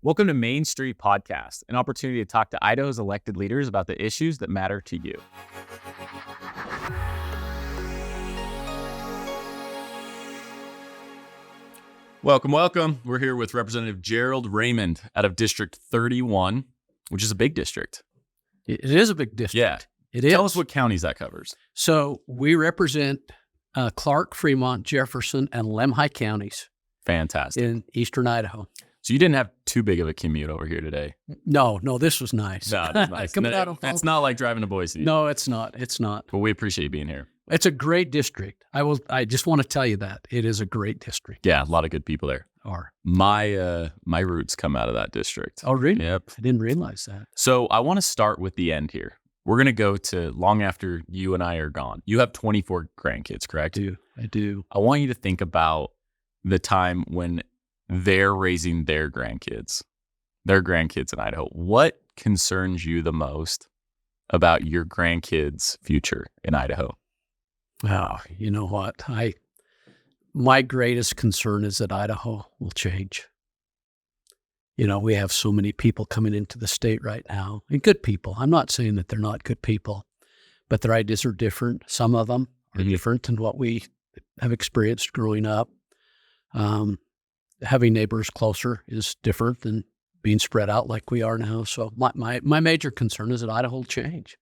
Welcome to Main Street Podcast, an opportunity to talk to Idaho's elected leaders about the issues that matter to you. Welcome. We're here with Representative Jerald Raymond out of District 31, which is a big district. It is a big district. Yeah. It is. Tell us what counties that covers. So we represent Clark, Fremont, Jefferson, and Lemhi counties. Fantastic. In eastern Idaho. So you didn't have too big of a commute over here today. No, this was nice. No, it's nice. It's not like driving to Boise. No, it's not. It's not. But we appreciate you being here. It's a great district. I just want to tell you that. It is a great district. Yeah, a lot of good people there. My roots come out of that district. Oh, really? Yep. I didn't realize that. So I want to start with the end here. We're going to go to long after you and I are gone. You have 24 grandkids, correct? I do. I want you to think about the time when they're raising their grandkids in Idaho. What concerns you the most about your grandkids' future in Idaho? Oh, you know what? My greatest concern is that Idaho will change. You know, we have so many people coming into the state right now, and good people. I'm not saying that they're not good people, but their ideas are different. Some of them are different than what we have experienced growing up. Having neighbors closer is different than being spread out like we are now. So my major concern is that Idaho will change.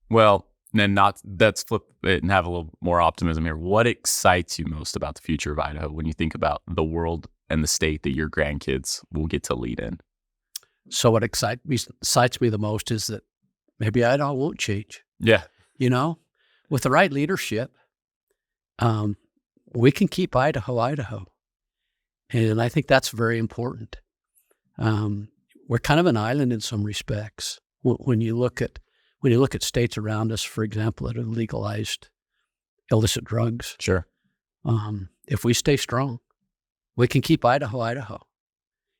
Well, then let's flip it and have a little more optimism here. What excites you most about the future of Idaho when you think about the world and the state that your grandkids will get to lead in? So what excites me the most is that maybe Idaho won't change. Yeah. You know, with the right leadership, we can keep Idaho. And I think that's very important. We're kind of an island in some respects. When you look at states around us, for example, that have legalized illicit drugs. Sure. If we stay strong, we can keep Idaho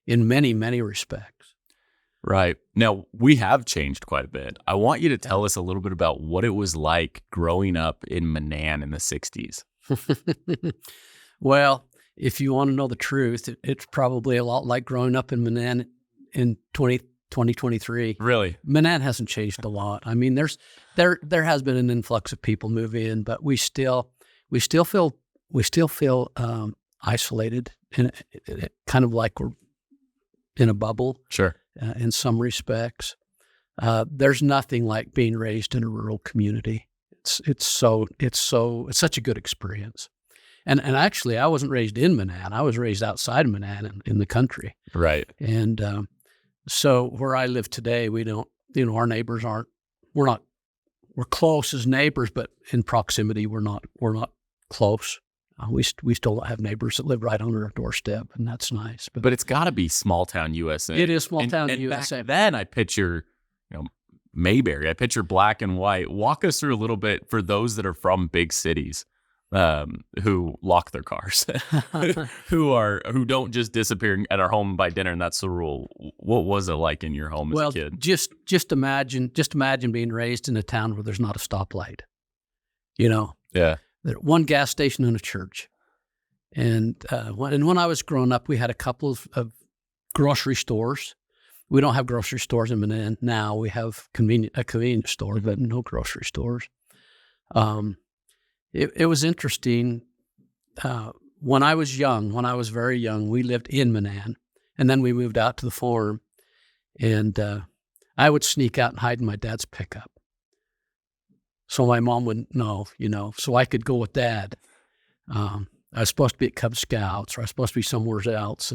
in many, many respects. Right. Now, we have changed quite a bit. I want you to tell us a little bit about what it was like growing up in Manan in the 60s. Well, if you want to know the truth, it's probably a lot like growing up in Manan in 2023. Really? Manan hasn't changed a lot. I mean, there has been an influx of people move in, but we still feel isolated, kind of like we're in a bubble. Sure. In some respects, there's nothing like being raised in a rural community. It's such a good experience. And actually, I wasn't raised in Manan. I was raised outside of Manan in the country. Right. And so where I live today, we don't, our neighbors we're close as neighbors, but in proximity, we're not close. We still don't have neighbors that live right on our doorstep, and that's nice. But it's got to be small town USA. It is small town USA. Back then, I picture, Mayberry. I picture black and white. Walk us through a little bit for those that are from big cities. Who lock their cars, who don't just disappear at our home by dinner, and that's the rule. What was it like in your home as a kid? Just imagine being raised in a town where there's not a stoplight. Yeah. One gas station and a church, and when I was growing up, we had a couple of grocery stores. We don't have grocery stores in Manan now. We have a convenience store, but no grocery stores. It was interesting. When I was very young, we lived in Manan, and then we moved out to the farm, and I would sneak out and hide in my dad's pickup. So my mom wouldn't know, so I could go with Dad. I was supposed to be at Cub Scouts, or I was supposed to be somewhere else,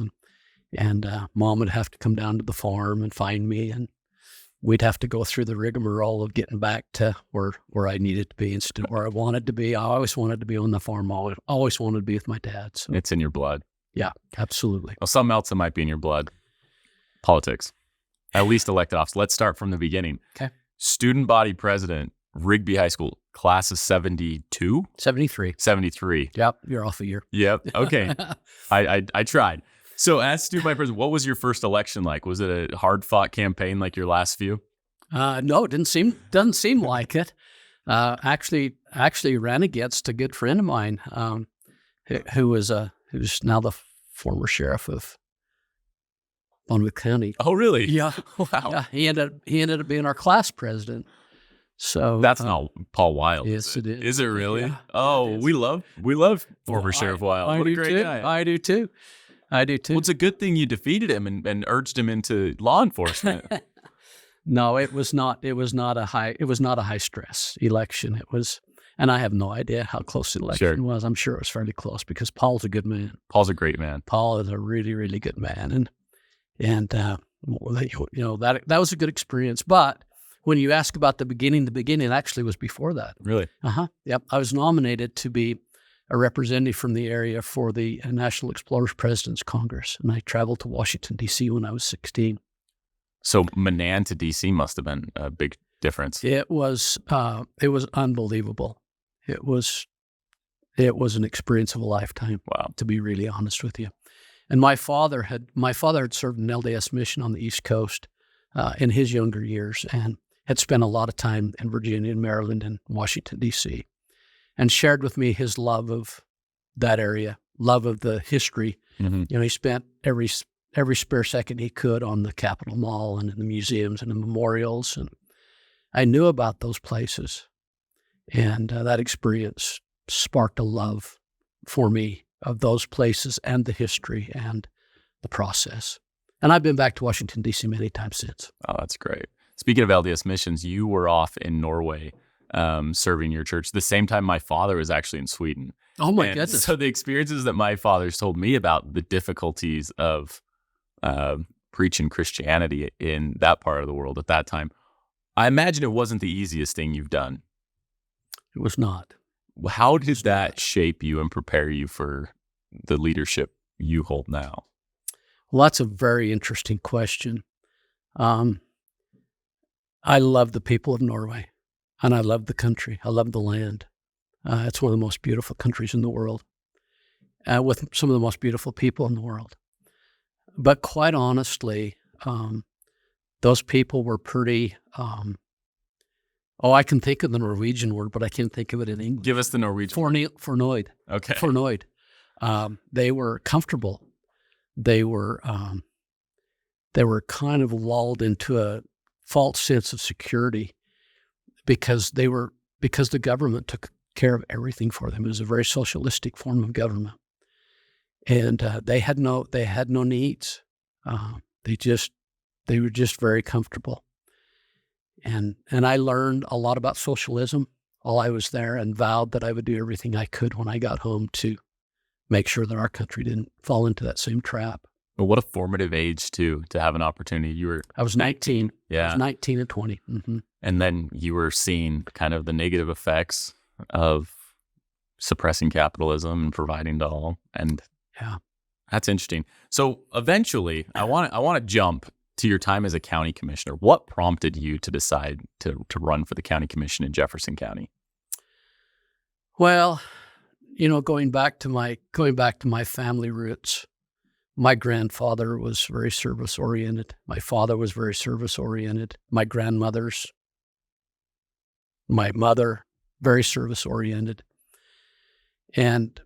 and Mom would have to come down to the farm and find me, and we'd have to go through the rigmarole of getting back to where I needed to be instead of where I wanted to be. I always wanted to be on the farm. I always wanted to be with my dad. So. It's in your blood. Yeah, absolutely. Well, something else that might be in your blood. Politics. At least elected office. Let's start from the beginning. Okay. Student body president, Rigby High School, class of 72? 73. 73. Yep, you're off a year. Yep. Okay. I tried. So as student body president, what was your first election like? Was it a hard-fought campaign like your last few? No, it doesn't seem like it. Actually ran against a good friend of mine who's now the former sheriff of Monmouth County. Oh, really? Yeah. Wow. Yeah, he ended up being our class president. So That's not Paul Wild. yes, it is. Is it really? Yeah, Oh, it is. we love former Sheriff Wild. I What a do great too. guy. I do too. Well, it's a good thing you defeated him and urged him into law enforcement. No, it was not a high stress election. It was, and I have no idea how close the election was. I'm sure it was fairly close because Paul's a good man. Paul's a great man. Paul is a really, really good man, and that was a good experience. But when you ask about the beginning actually was before that. Really? Yep. I was nominated to be a representative from the area for the National Explorers President's Congress, and I traveled to Washington, D.C. when I was 16. So Manan to D.C. must have been a big difference. It was unbelievable. It was an experience of a lifetime. Wow. To be really honest with you. And my father had served an LDS mission on the East Coast in his younger years and had spent a lot of time in Virginia and Maryland and Washington, D.C., and shared with me his love of that area, love of the history. Mm-hmm. He spent every spare second he could on the Capitol Mall and in the museums and the memorials. And I knew about those places. And that experience sparked a love for me of those places and the history and the process. And I've been back to Washington, D.C. many times since. Oh, that's great. Speaking of LDS missions, you were off in Norway serving your church the same time my father was actually in Sweden. Oh, my goodness. So the experiences that my father's told me about the difficulties of preaching Christianity in that part of the world at that time, I imagine it wasn't the easiest thing you've done. It was not. How did that shape you and prepare you for the leadership you hold now? Well, that's a very interesting question. I love the people of Norway, and I love the country. I love the land. It's one of the most beautiful countries in the world, with some of the most beautiful people in the world. But quite honestly, those people were pretty... I can think of the Norwegian word, but I can't think of it in English. Give us the Norwegian. Fornøyd. Okay. Fornøyd. They were comfortable. They were kind of lulled into a false sense of security because the government took care of everything for them. It was a very socialistic form of government, and they had no needs. They were just very comfortable. And I learned a lot about socialism while I was there and vowed that I would do everything I could when I got home to make sure that our country didn't fall into that same trap. But what a formative age, too, to have an opportunity. I was 19. Yeah. I was 19 and 20. Mm-hmm. And then you were seeing kind of the negative effects of suppressing capitalism and providing to all. And yeah, that's interesting. So eventually, I want to jump to your time as a county commissioner. What prompted you to decide to run for the county commission in Jefferson County? Well, going back to my family roots, my grandfather was very service oriented. My father was very service oriented. My mother, very service oriented, and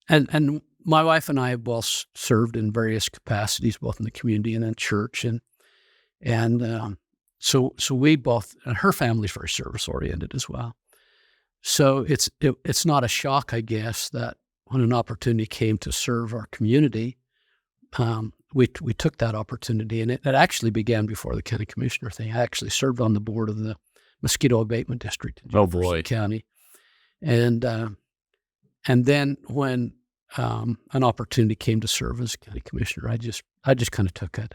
and my wife and I have both served in various capacities, both in the community and in church, and so we both, and her family's very service oriented as well. So it's not a shock, I guess, that when an opportunity came to serve our community, we took that opportunity, and it actually began before the county commissioner thing. I actually served on the board of the mosquito abatement district in Jefferson County, and then when an opportunity came to serve as county commissioner, I just kind of took it.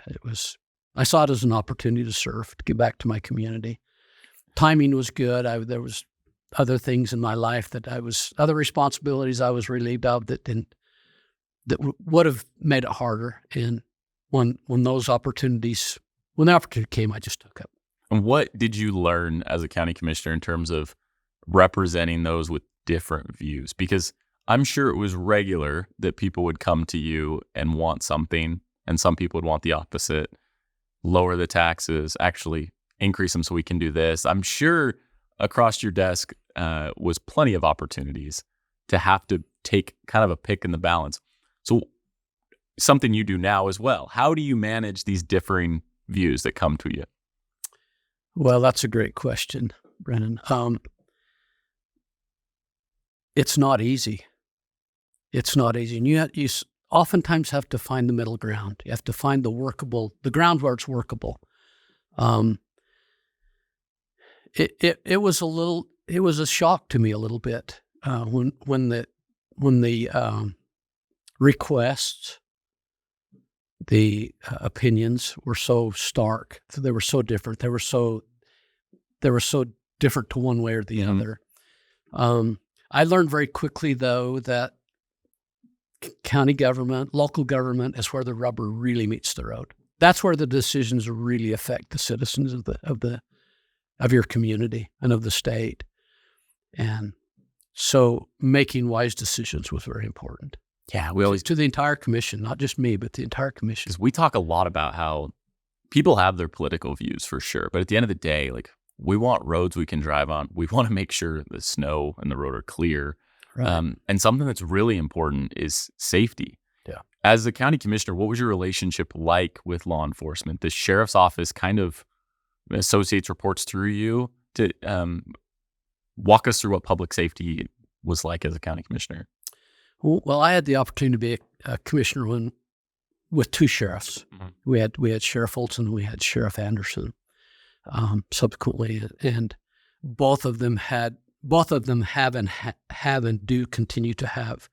I saw it as an opportunity to serve, to give back to my community. Timing was good. There was other things in my life other responsibilities I was relieved of that would have made it harder. And when the opportunity came, I just took it. And what did you learn as a county commissioner in terms of representing those with different views? Because I'm sure it was regular that people would come to you and want something, and some people would want the opposite. Lower the taxes, actually increase them so we can do this. I'm sure across your desk was plenty of opportunities to have to take kind of a pick in the balance. So something you do now as well. How do you manage these differing views that come to you? Well, that's a great question, Brennan. It's not easy. It's not easy. And you oftentimes have to find the middle ground. You have to find the ground where it's workable. It was a shock to me a little bit when the requests, the opinions were so stark. They were so different. They were so different to one way or the other. I learned very quickly, though, that county government, local government is where the rubber really meets the road. That's where the decisions really affect the citizens of your community and of the state. And so making wise decisions was very important. Yeah, we always to the entire commission, not just me, but the entire commission. Because we talk a lot about how people have their political views for sure, but at the end of the day, like, we want roads we can drive on. We want to make sure the snow and the road are clear. Right. And something that's really important is safety. Yeah. As the county commissioner, what was your relationship like with law enforcement? The sheriff's office kind of associates reports through you. To walk us through what public safety was like as a county commissioner. Well, I had the opportunity to be a commissioner with two sheriffs. Mm-hmm. We had Sheriff Olson and we had Sheriff Anderson subsequently, and both of them have and do continue to have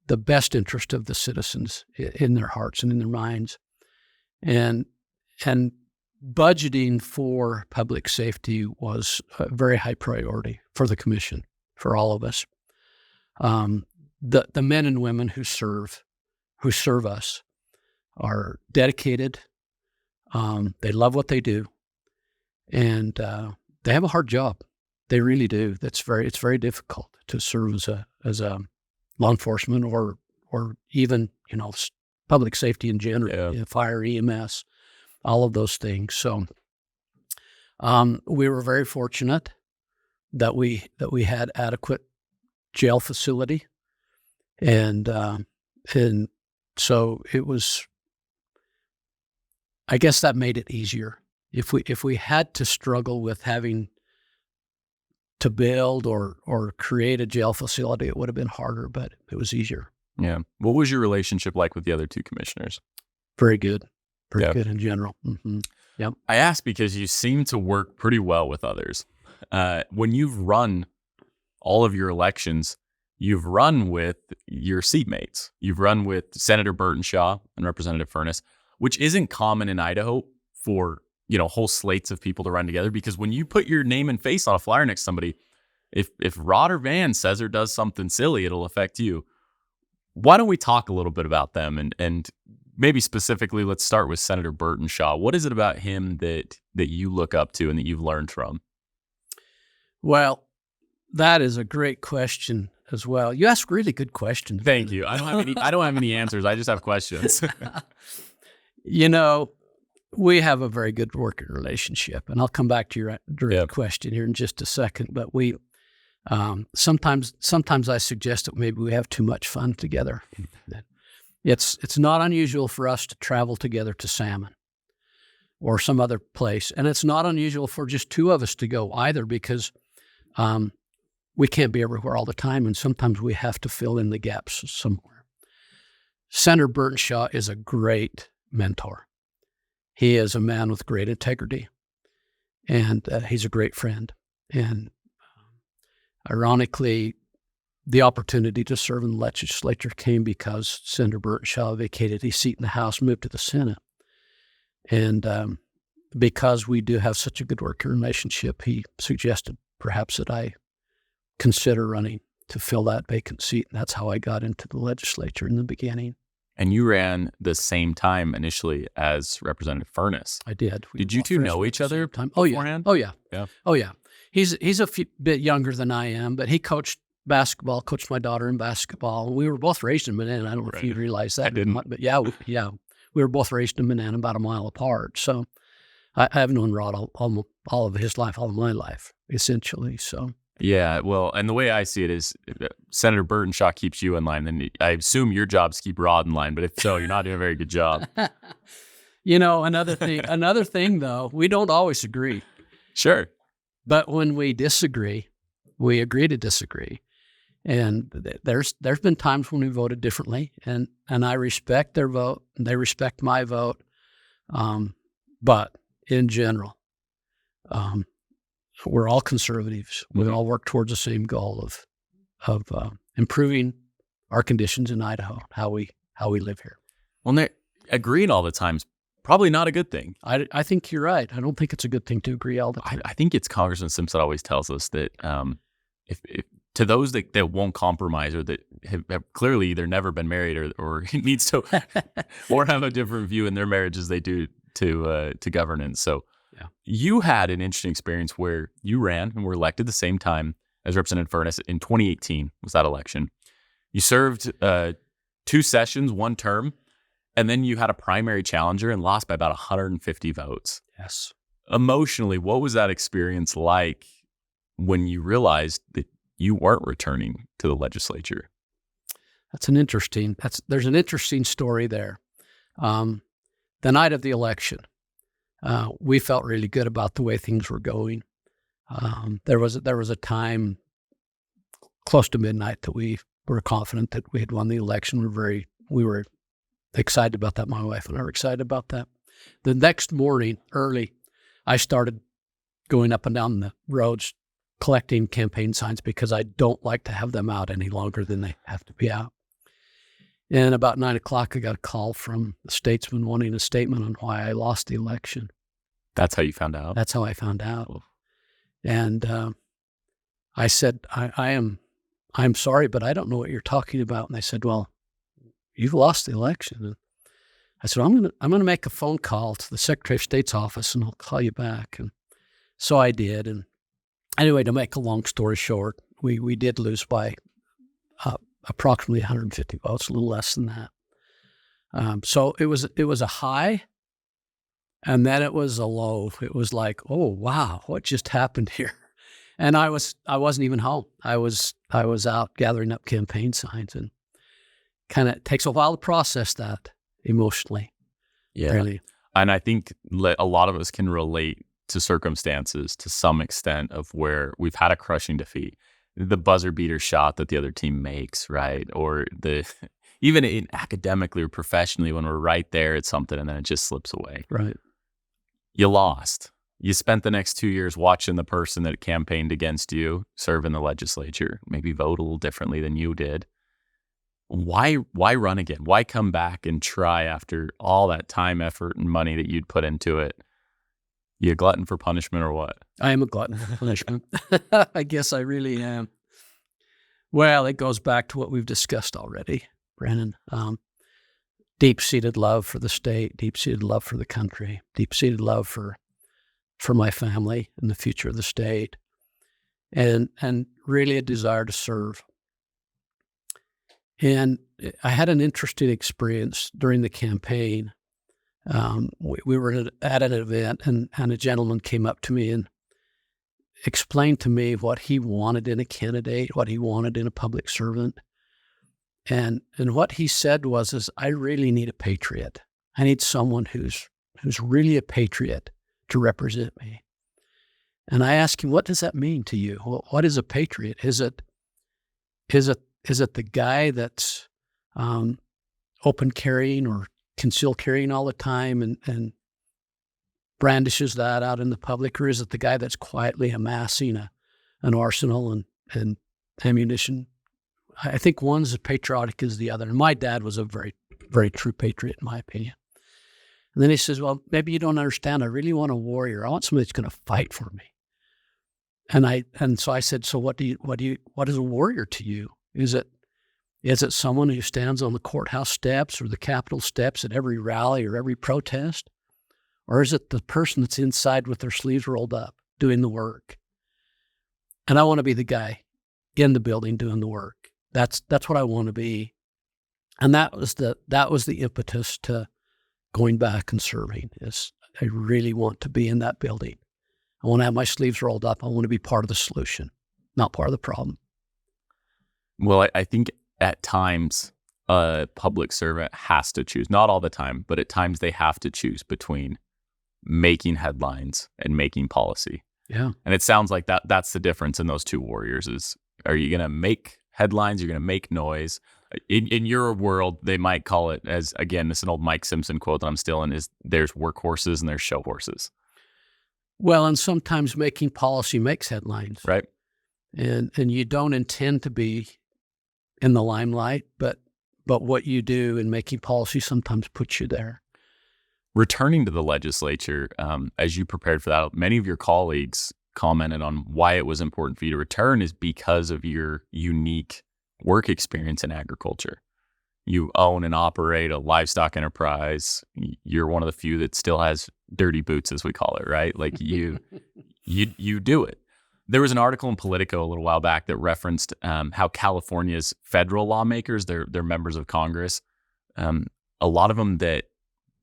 the best interest of the citizens in their hearts and in their minds, and budgeting for public safety was a very high priority for the commission, for all of us. The men and women who serve us are dedicated. They love what they do, and they have a hard job. They really do. It's very difficult to serve as a law enforcement or even public safety in general, fire, EMS, all of those things. So we were very fortunate that we had adequate jail facility, and so it was. I guess that made it easier. If we had to struggle with having to build or create a jail facility, it would have been harder, but it was easier. Yeah. What was your relationship like with the other two commissioners? Very good. Very good in general. Mm-hmm. Yep. I ask because you seem to work pretty well with others. When you've run all of your elections, you've run with your seatmates. You've run with Senator Burtonshaw and Representative Furness, which isn't common in Idaho for whole slates of people to run together, because when you put your name and face on a flyer next to somebody, if Rod or Van says or does something silly, it'll affect you. Why don't we talk a little bit about them, and maybe specifically, let's start with Senator Burtonshaw. What is it about him that you look up to and that you've learned from? Well, that is a great question as well. You ask really good questions. Thank you. I don't have any answers. I just have questions. We have a very good working relationship, and I'll come back to your direct question here in just a second. But we sometimes I suggest that maybe we have too much fun together. It's not unusual for us to travel together to Salmon or some other place, and it's not unusual for just two of us to go either, because we can't be everywhere all the time, and sometimes we have to fill in the gaps somewhere. Senator Burtonshaw is a great mentor. He is a man with great integrity, and he's a great friend. And ironically, the opportunity to serve in the legislature came because Senator Burtonshaw vacated his seat in the House, moved to the Senate. And because we do have such a good working relationship, he suggested perhaps that I consider running to fill that vacant seat. And that's how I got into the legislature in the beginning. And you ran the same time initially as Representative Furness. I did. Did you two know each other beforehand? Oh, yeah. He's a bit younger than I am, but he coached basketball, coached my daughter in basketball. We were both raised in Manana. I don't know if you realize that. I didn't. But yeah. We were both raised in Manana, about a mile apart. So I have known Rod all of his life, all of my life, essentially. So Yeah, well, and the way I see it is Senator Burtonshaw keeps you in line, then I assume your job's keep Rod in line, but if so, you're not doing a very good job. Another thing though, we don't always agree. Sure. But when we disagree, we agree to disagree. And there's been times when we voted differently, and I respect their vote, and they respect my vote. But in general, we're all conservatives. We all work towards the same goal of improving our conditions in Idaho, how we live here. Well, agreeing all the time is probably not a good thing. I think you're right. I don't think it's a good thing to agree all the time. I think it's Congressman Simpson always tells us that if to those that won't compromise or that have clearly either never been married or needs to or have a different view in their marriage as they do to governance. So you had an interesting experience where you ran and were elected the same time as Representative Furness in 2018 was that election. You served 2 sessions, 1 term, and then you had a primary challenger and lost by about 150 votes. Yes. Emotionally, what was that experience like when you realized that you weren't returning to the legislature? There's an interesting story there. The night of the election, we felt really good about the way things were going. There was a time close to midnight that we were confident that we had won the election. We were excited about that. My wife and I were excited about that. The next morning, early, I started going up and down the roads collecting campaign signs because I don't like to have them out any longer than they have to be out. And about 9 o'clock, I got a call from a statesman wanting a statement on why I lost the election. That's how you found out? That's how I found out. And I said, I'm sorry, but I don't know what you're talking about. And they said, well, you've lost the election. And I said, I'm going to make a phone call to the Secretary of State's office and I'll call you back. And so I did. And anyway, to make a long story short, we did lose by approximately 150 votes, a little less than that. So it was a high, and then it was a low. It was like, oh wow, what just happened here? And I wasn't even home. I was out gathering up campaign signs, and kind of takes a while to process that emotionally. Yeah, really. And I think a lot of us can relate to circumstances to some extent of where we've had a crushing defeat. The buzzer beater shot that the other team makes, right? Or even academically or professionally when we're right there at something and then it just slips away. Right. You lost. You spent the next 2 years watching the person that campaigned against you serve in the legislature, maybe vote a little differently than you did. Why run again? Why come back and try after all that time, effort, and money that you'd put into it? You a glutton for punishment or what? I am a glutton for punishment. I guess I really am. Well, it goes back to what we've discussed already, Brennan. Deep-seated love for the state, deep-seated love for the country, deep-seated love for my family and the future of the state, and really a desire to serve. And I had an interesting experience during the campaign. We were at an event, and a gentleman came up to me and explained to me what he wanted in a candidate, what he wanted in a public servant. And what he said was, I really need a patriot. I need someone who's really a patriot to represent me. And I asked him, what does that mean to you? What is a patriot? Is it the guy that's open carrying or concealed carrying all the time and brandishes that out in the public, or is it the guy that's quietly amassing an arsenal and ammunition? I think one's as patriotic as the other. And my dad was a very, very true patriot, in my opinion. And then he says, well, maybe you don't understand. I really want a warrior. I want somebody that's going to fight for me. And so I said, so what is a warrior to you? Is it someone who stands on the courthouse steps or the Capitol steps at every rally or every protest? Or is it the person that's inside with their sleeves rolled up doing the work? And I want to be the guy in the building doing the work. That's what I want to be. And that was the impetus to going back and serving. Is I really want to be in that building. I want to have my sleeves rolled up. I want to be part of the solution. not part of the problem. Well, I think at times a public servant has to choose, not all the time, but at times they have to choose between making headlines and making policy. Yeah. And it sounds like that's the difference in those two warriors is, are you going to make headlines? You're going to make noise. In your world, they might call it, as again, this is an old Mike Simpson quote that I'm stealing, is there's workhorses and there's show horses. Well, and sometimes making policy makes headlines. Right. And you don't intend to be in the limelight, but what you do in making policy sometimes puts you there. Returning to the legislature, as you prepared for that, many of your colleagues commented on why it was important for you to return is because of your unique work experience in agriculture. You own and operate a livestock enterprise. You're one of the few that still has dirty boots, as we call it, right? Like you do it. There was an article in Politico a little while back that referenced how California's federal lawmakers, they're members of Congress, a lot of them that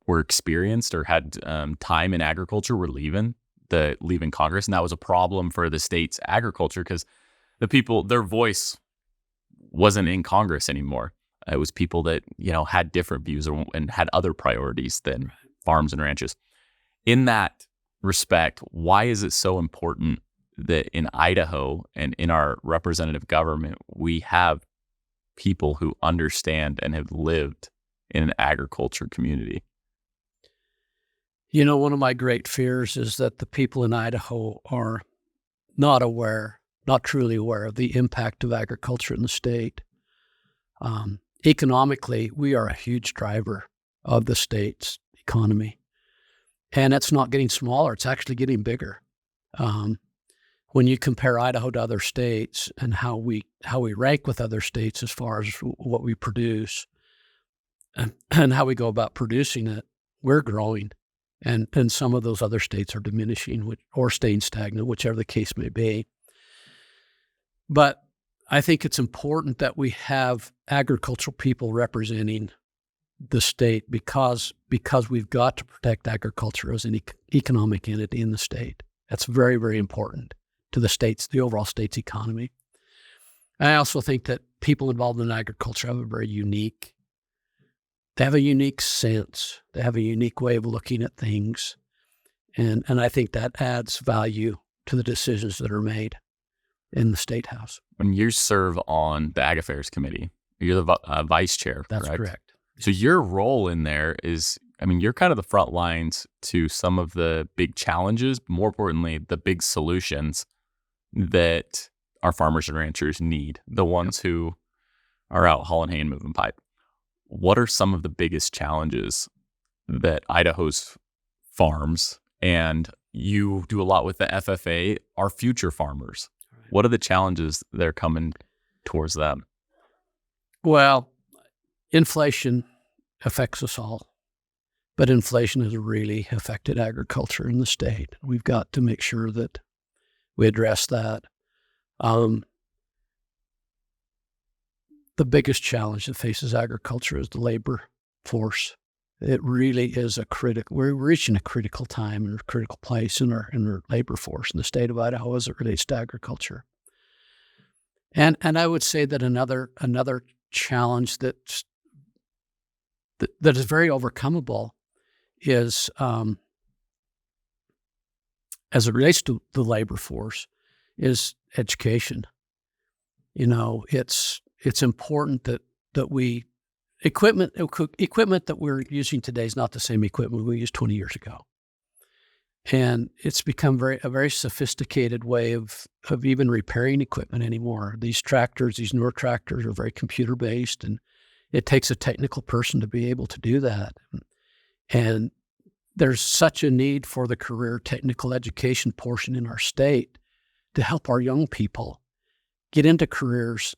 were experienced or had time in agriculture were leaving Congress, and that was a problem for the state's agriculture because the people, their voice wasn't in Congress anymore. It was people that had different views and had other priorities than farms and ranches. In that respect, why is it so important that in Idaho and in our representative government, we have people who understand and have lived in an agriculture community? One of my great fears is that the people in Idaho are not truly aware of the impact of agriculture in the state. Economically, we are a huge driver of the state's economy. And it's not getting smaller, it's actually getting bigger. When you compare Idaho to other states and how we rank with other states as far as what we produce and how we go about producing it, we're growing. And some of those other states are diminishing or staying stagnant, whichever the case may be. But I think it's important that we have agricultural people representing the state because we've got to protect agriculture as an economic entity in the state. That's very, very important to the overall state's economy. I also think that people involved in agriculture have a unique sense. They have a unique way of looking at things. And I think that adds value to the decisions that are made in the State House. When you serve on the Ag Affairs Committee, you're the vice chair, That's correct. So your role in there is, you're kind of the front lines to some of the big challenges, but more importantly, the big solutions that our farmers and ranchers need, the ones who are out hauling hay and moving pipe. What are some of the biggest challenges that Idaho's farms, and you do a lot with the FFA, our future farmers? Right. What are the challenges that are coming towards them? Well, inflation affects us all, but inflation has really affected agriculture in the state. We've got to make sure that we address that. The biggest challenge that faces agriculture is the labor force. It really is we're reaching a critical time and a critical place in our labor force in the state of Idaho as it relates to agriculture. And I would say that another challenge that is very overcomable is, as it relates to the labor force, is education. It's important that equipment that we're using today is not the same equipment we used 20 years ago. And it's become a very sophisticated way of even repairing equipment anymore. These newer tractors are very computer-based, and it takes a technical person to be able to do that. And there's such a need for the career technical education portion in our state to help our young people get into careers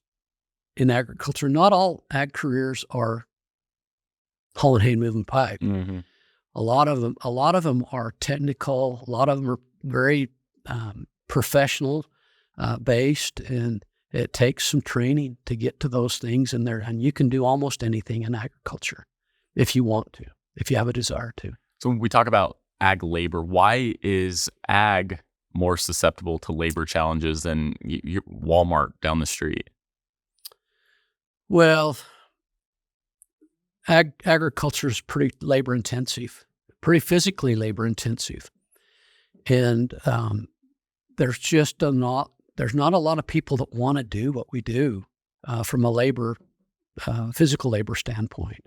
in agriculture. Not all ag careers are hauling hay and moving pipe. Mm-hmm. A lot of them are technical. A lot of them are very professional based, and it takes some training to get to those things in there. And you can do almost anything in agriculture if you want to, if you have a desire to. So when we talk about ag labor, why is ag more susceptible to labor challenges than your Walmart down the street? Well, agriculture is pretty labor intensive, pretty physically labor intensive. And there's not a lot of people that want to do what we do from a physical labor standpoint.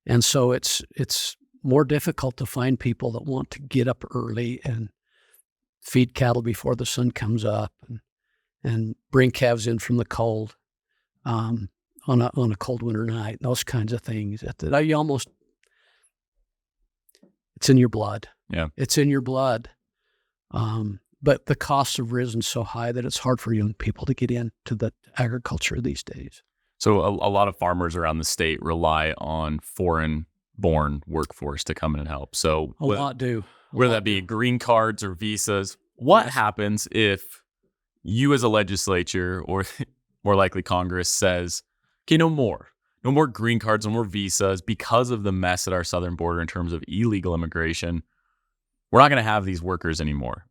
And so it's more difficult to find people that want to get up early and feed cattle before the sun comes up and bring calves in from the cold on a cold winter night, those kinds of things. It's in your blood. Yeah. It's in your blood. But the costs have risen so high that it's hard for young people to get into the agriculture these days. So a lot of farmers around the state rely on foreign-born workforce to come in and help. So A lot do. Whether that be green cards or visas, what happens if you as a legislature or more likely Congress says, okay, no more green cards, no more visas because of the mess at our southern border in terms of illegal immigration. We're not going to have these workers anymore.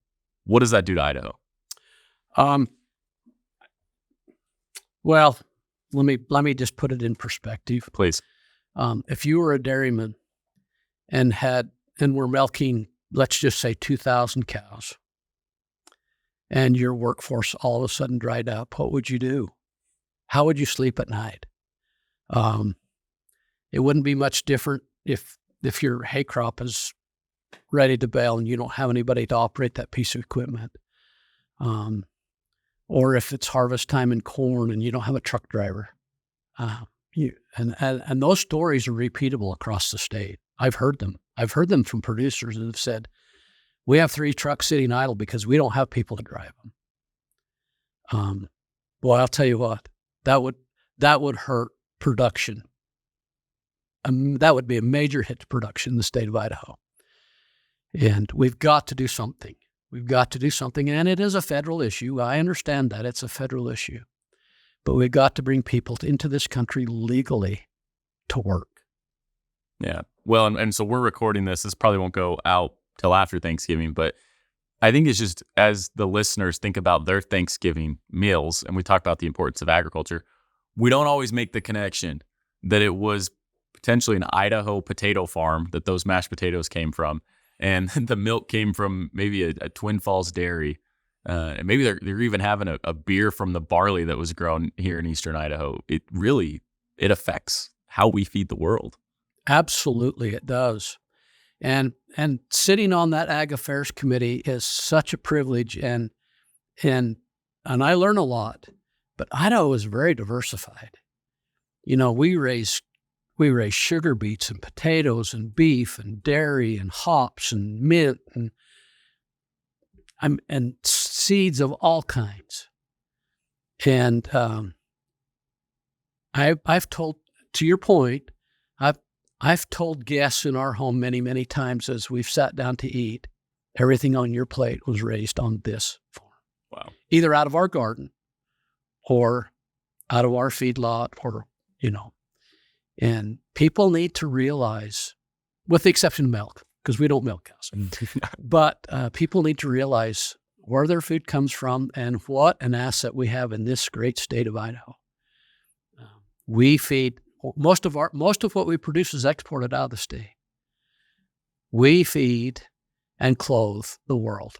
What does that do to Idaho? Well, let me just put it in perspective. Please. If you were a dairyman and were milking, let's just say 2,000 cows, and your workforce all of a sudden dried up, what would you do? How would you sleep at night? It wouldn't be much different if your hay crop is ready to bale and you don't have anybody to operate that piece of equipment. Or if it's harvest time in corn and you don't have a truck driver. And those stories are repeatable across the state. I've heard them. I've heard them from producers that have said, we have 3 trucks sitting idle because we don't have people to drive them. Well, I'll tell you what, that would hurt production. That would be a major hit to production in the state of Idaho. And we've got to do something. We've got to do something. And it is a federal issue. I understand that it's a federal issue. But we've got to bring people into this country legally to work. Yeah. Well, and so we're recording this. This probably won't go out till after Thanksgiving, but I think it's just as the listeners think about their Thanksgiving meals, and we talk about the importance of agriculture, we don't always make the connection that it was potentially an Idaho potato farm that those mashed potatoes came from, and the milk came from maybe a Twin Falls dairy. And maybe they're even having a beer from the barley that was grown here in eastern Idaho. It affects how we feed the world. Absolutely, it does. And sitting on that Ag Affairs Committee is such a privilege, and I learn a lot. But Idaho is very diversified. You know, we raise sugar beets and potatoes and beef and dairy and hops and mint and seeds of all kinds. And I've told, to your point, I've told guests in our home many, many times as we've sat down to eat, everything on your plate was raised on this farm. Wow. Either out of our garden or out of our feedlot, or, and people need to realize, with the exception of milk, because we don't milk cows, but people need to realize where their food comes from and what an asset we have in this great state of Idaho. We feed, most of what we produce is exported out of the state. We feed and clothe the world.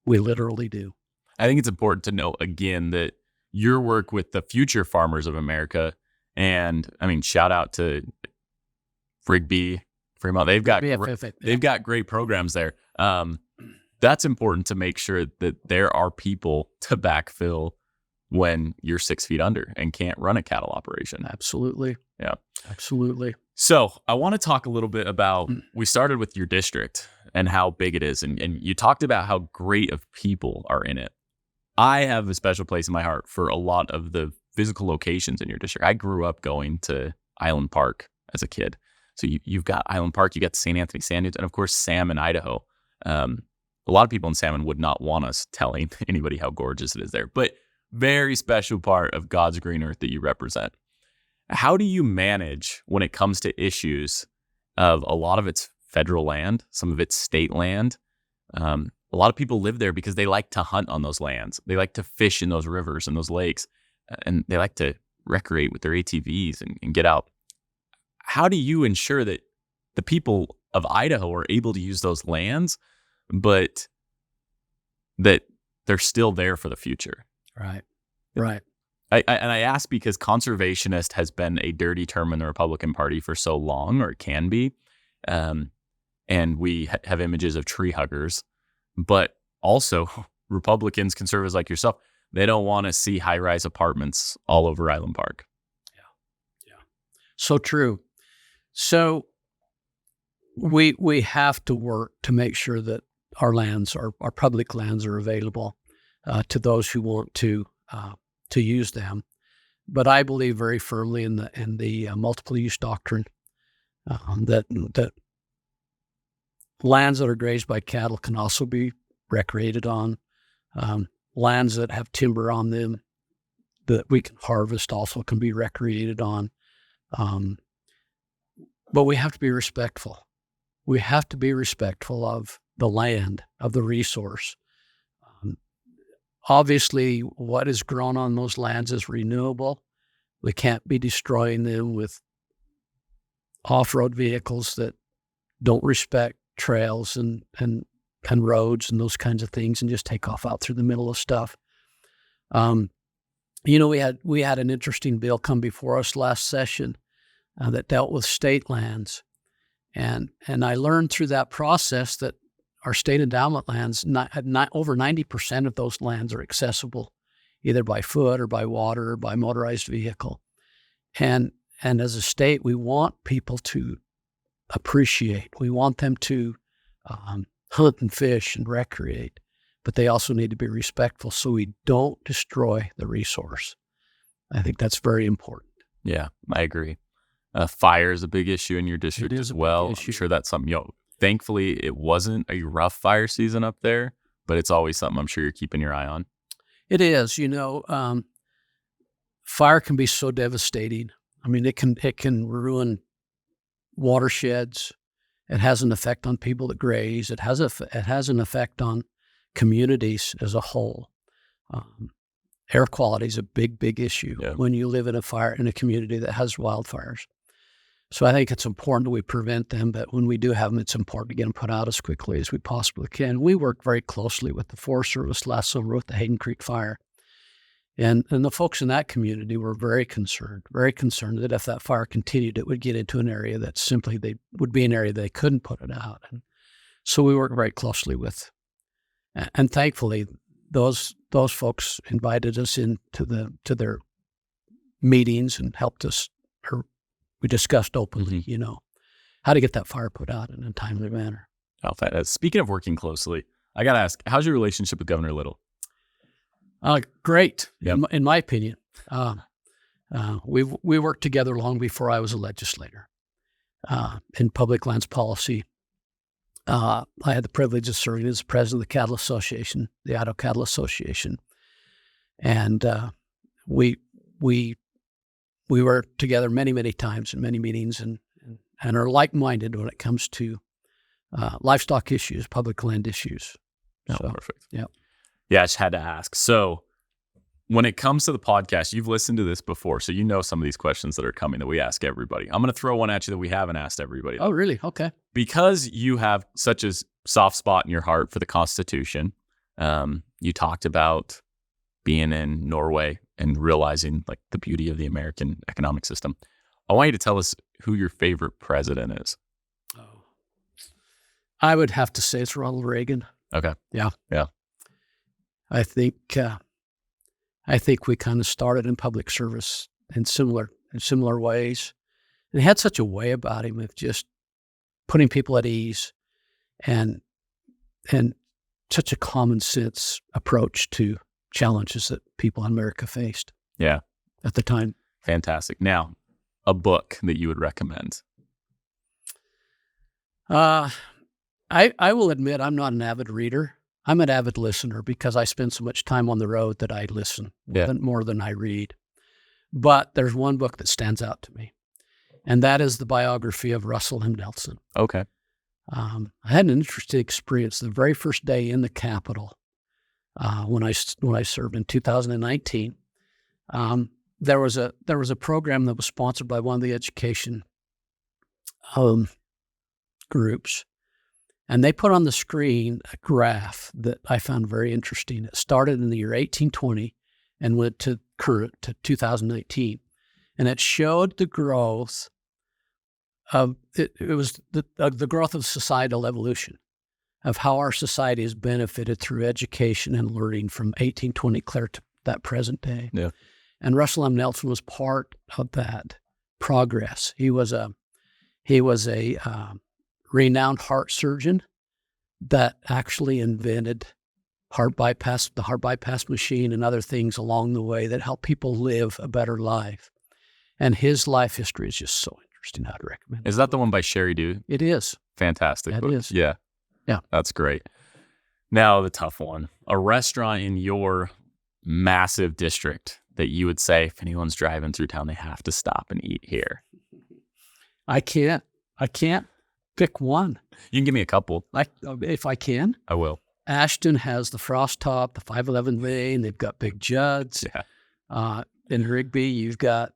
We literally do. I think it's important to note again that your work with the Future Farmers of America, and I mean, shout out to Fremont. They've got great programs there. That's important to make sure that there are people to backfill when you're 6 feet under and can't run a cattle operation. Absolutely. Yeah. Absolutely. So I want to talk a little bit about, we started with your district and how big it is. And you talked about how great of people are in it. I have a special place in my heart for a lot of the physical locations in your district. I grew up going to Island Park as a kid. So you've got Island Park, you got the St. Anthony Sand Dunes, and of course, Salmon, Idaho. A lot of people in Salmon would not want us telling anybody how gorgeous it is there, but very special part of God's green earth that you represent. How do you manage when it comes to issues of a lot of it's federal land, some of it's state land, a lot of people live there because they like to hunt on those lands. They like to fish in those rivers and those lakes, and they like to recreate with their ATVs and get out. How do you ensure that the people of Idaho are able to use those lands, but that they're still there for the future? Right. I ask because conservationist has been a dirty term in the Republican Party for so long, or it can be. And we have images of tree huggers, but also Republicans, conservatives like yourself, they don't want to see high-rise apartments all over Island Park. Yeah. So true. So we have to work to make sure that our lands, our public lands, are available to those who want to use them. But I believe very firmly in the multiple use doctrine, that lands that are grazed by cattle can also be recreated on. Lands that have timber on them that we can harvest also can be recreated on. But we have to be respectful. We have to be respectful of the land, of the resource. Obviously, what is grown on those lands is renewable. We can't be destroying them with off-road vehicles that don't respect trails and roads and those kinds of things, and just take off out through the middle of stuff. We had an interesting bill come before us last session that dealt with state lands, and I learned through that process that our state endowment lands, over 90% of those lands are accessible either by foot or by water or by motorized vehicle. And as a state, we want people to appreciate. We want them to hunt and fish and recreate, but they also need to be respectful so we don't destroy the resource. I think that's very important. Yeah, I agree. Fire is a big issue in your district as well. I'm sure that's something, thankfully it wasn't a rough fire season up there, but it's always something I'm sure you're keeping your eye on. It is, fire can be so devastating. I mean, it can ruin watersheds. It has an effect on people that graze. It has an effect on communities as a whole. Air quality is a big issue when you live in a community that has wildfires. So I think it's important that we prevent them, but when we do have them, it's important to get them put out as quickly as we possibly can. We worked very closely with the Forest Service last summer with the Hayden Creek fire. And the folks in that community were very concerned that if that fire continued, it would get into an area that simply would be an area they couldn't put it out. And so we worked very closely with, and thankfully those folks invited us into their meetings and helped us, or we discussed openly, how to get that fire put out in a timely manner. Speaking of working closely, I got to ask, how's your relationship with Governor Little? Great, yep. in my opinion. We worked together long before I was a legislator in public lands policy. I had the privilege of serving as president of the Cattle Association, the Idaho Cattle Association, and we were together many times in many meetings, and are like-minded when it comes to livestock issues, public land issues. So, perfect. Yeah. Yeah, I just had to ask. So when it comes to the podcast, you've listened to this before, so you know some of these questions that are coming that we ask everybody. I'm going to throw one at you that we haven't asked everybody. Oh, really? Okay. Because you have such a soft spot in your heart for the Constitution, you talked about being in Norway and realizing like the beauty of the American economic system. I want you to tell us who your favorite president is. Oh, I would have to say it's Ronald Reagan. Okay. Yeah. I think we kind of started in public service in similar ways. And he had such a way about him of just putting people at ease and such a common sense approach to challenges that people in America faced. Yeah. At the time. Fantastic. Now, a book that you would recommend. I will admit I'm not an avid reader. I'm an avid listener because I spend so much time on the road that I listen more than I read. But there's one book that stands out to me, and that is the biography of Russell M. Nelson. Okay. I had an interesting experience the very first day in the Capitol when I served in 2019. There was a program that was sponsored by one of the education groups, and they put on the screen a graph that I found very interesting. It started in the year 1820 and went to 2019, and it showed the growth of it was the growth of societal evolution, of how our society has benefited through education and learning from 1820 clear to that present day. Yeah. And Russell M. Nelson was part of that progress. He was a renowned heart surgeon that actually invented the heart bypass machine and other things along the way that help people live a better life. And his life history is just so interesting. I'd recommend it. Is that the one by Sherry Dew? It is. Fantastic. It is. Yeah. Yeah. That's great. Now, the tough one. A restaurant in your massive district that you would say, if anyone's driving through town, they have to stop and eat here. I can't pick one. You can give me a couple. If I can. I will. Ashton has the Frost Top, the 511 Vein. They've got Big Judd's. Yeah. In Rigby, you've got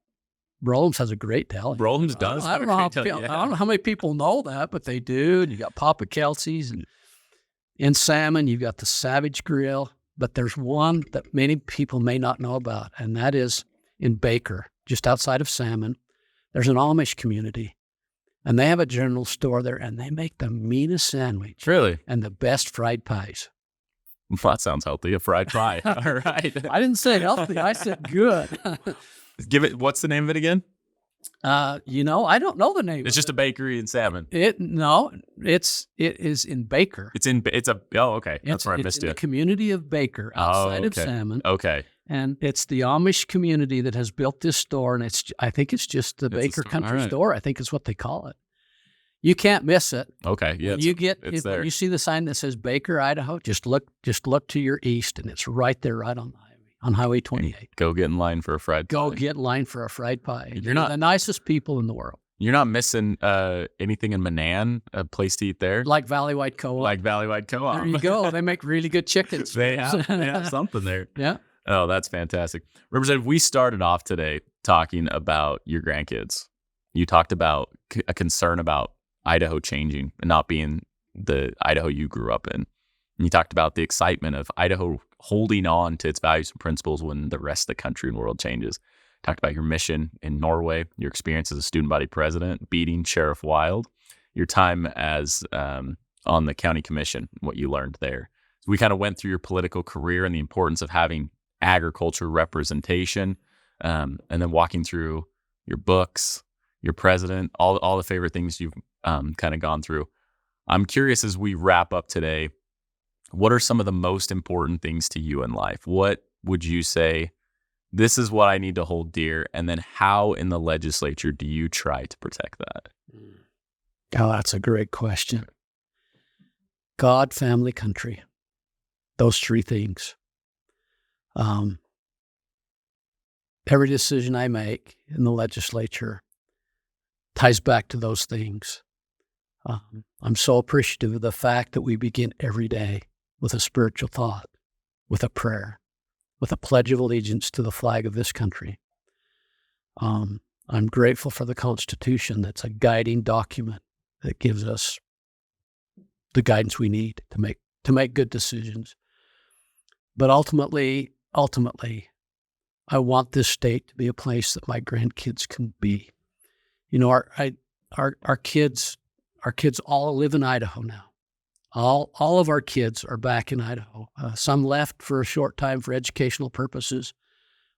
Brolem's has a great deli. Brolem's does. I don't know how many people know that, but they do. And you got Papa Kelsey's, and in Salmon, you've got the Savage Grill. But there's one that many people may not know about, and that is in Baker, just outside of Salmon. There's an Amish community, and they have a general store there, and they make the meanest sandwich. Really? And the best fried pies. Well, that sounds healthy. A fried pie. All right. I didn't say healthy. I said good. What's the name of it again? I don't know the name. It's just a bakery in Salmon. It is in Baker. Okay. That's where I missed in it. The community of Baker outside of Salmon. Okay. And it's the Amish community that has built this store, and I think it's just the Baker Country Store. I think is what they call it. You can't miss it. Okay. Yeah. If you see the sign that says Baker, Idaho, just look to your east, and it's right there, right on the highway, on Highway 28. Go get in line for a fried pie. Go get in line for a fried pie. You're not the nicest people in the world. You're not missing anything in Manan, a place to eat there? Like Valley White Co-op. There you go. They make really good chickens. They have something there. Yeah. Oh, that's fantastic. Representative, we started off today talking about your grandkids. You talked about a concern about Idaho changing and not being the Idaho you grew up in. And you talked about the excitement of Idaho holding on to its values and principles when the rest of the country and world changes. Talked about your mission in Norway, your experience as a student body president, beating Sheriff Wild, your time as on the county commission, what you learned there. So we kind of went through your political career and the importance of having agriculture representation, and then walking through your books, your president, all the favorite things you've kind of gone through. I'm curious, as we wrap up today, what are some of the most important things to you in life? What would you say, this is what I need to hold dear? And then how in the legislature do you try to protect that? Oh, that's a great question. God, family, country. Those three things. Every decision I make in the legislature ties back to those things. I'm so appreciative of the fact that we begin every day with a spiritual thought, with a prayer, with a pledge of allegiance to the flag of this country. I'm grateful for the Constitution that's a guiding document that gives us the guidance we need to make good decisions. But ultimately, I want this state to be a place that my grandkids can be. You know, our kids all live in Idaho now. All of our kids are back in Idaho. Some left for a short time for educational purposes.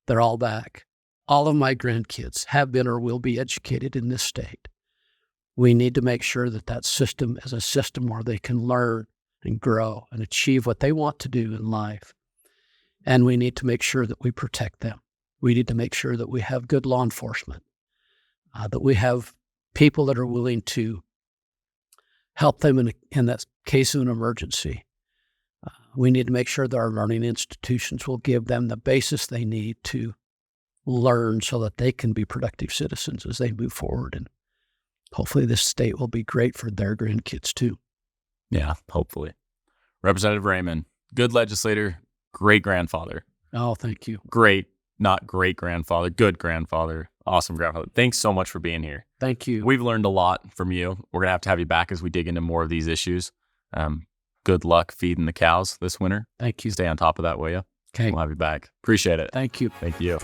They're all back. All of my grandkids have been or will be educated in this state. We need to make sure that system is a system where they can learn and grow and achieve what they want to do in life. And we need to make sure that we protect them. We need to make sure that we have good law enforcement, that we have people that are willing to help them in that case of an emergency. We need to make sure that our learning institutions will give them the basis they need to learn so that they can be productive citizens as they move forward. And hopefully this state will be great for their grandkids too. Yeah, hopefully. Representative Raymond, good legislator, great grandfather. Oh, thank you. Great, not great grandfather, good grandfather, awesome grandfather. Thanks so much for being here. Thank you. We've learned a lot from you. We're going to have you back as we dig into more of these issues. Good luck feeding the cows this winter. Thank you. Stay on top of that, will you? Okay. We'll have you back. Appreciate it. Thank you. Thank you.